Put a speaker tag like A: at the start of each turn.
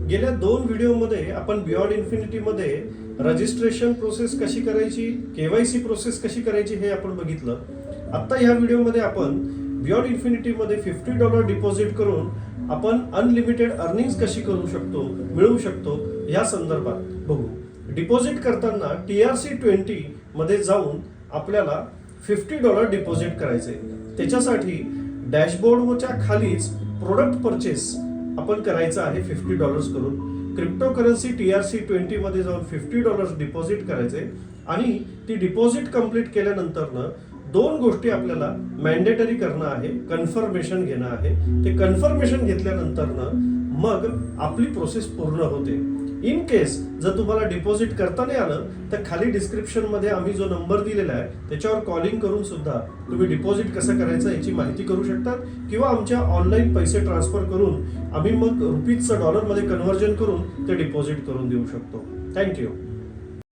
A: गेल्या 2 व्हिडिओमध्ये आपण बियॉन्ड इन्फिनिटी मध्ये रजिस्ट्रेशन प्रोसेस कशी करायची, केवायसी प्रोसेस कशी करायची हे आपण बघितलं. आता ह्या व्हिडिओमध्ये आपण बियॉन्ड इन्फिनिटी मध्ये $50 डिपॉझिट करून आपण अनलिमिटेड अर्निंग्स कशी मिळवू शकतो या संदर्भात बघू. डिपॉझिट करताना TRC20 मध्ये जाऊन आपल्याला $50 डिपॉझिट करायचे. त्याच्यासाठी डॅशबोर्डच्या खालीच प्रोडक्ट परचेस आपण करायचं आहे $50 करून. क्रिप्टो करन्सी TRC20 मध्ये जाऊन $50 डिपॉझिट करायचे आणि ती डिपॉझिट कंप्लीट केल्यानंतर 2 गोष्टी आपल्याला मॅन्डेटरी करणं आहे. कन्फर्मेशन घेणं आहे. ते कन्फर्मेशन घेतल्यानंतर मग आपली प्रोसेस पूर्ण होते. इन केस जर तुम्हाला डिपॉझिट करता नाही आलं तर खाली डिस्क्रिप्शन मध्ये आम्ही जो नंबर दिलेला आहे त्याच्यावर कॉलिंग करून सुद्धा तुम्ही डिपॉझिट कसं करायचं याची माहिती करू शकतात किंवा आमच्या ऑनलाईन पैसे ट्रान्सफर करून आम्ही मग रुपीजचं डॉलरमध्ये कन्व्हर्जन करून ते डिपॉझिट करून देऊ शकतो. थँक्यू.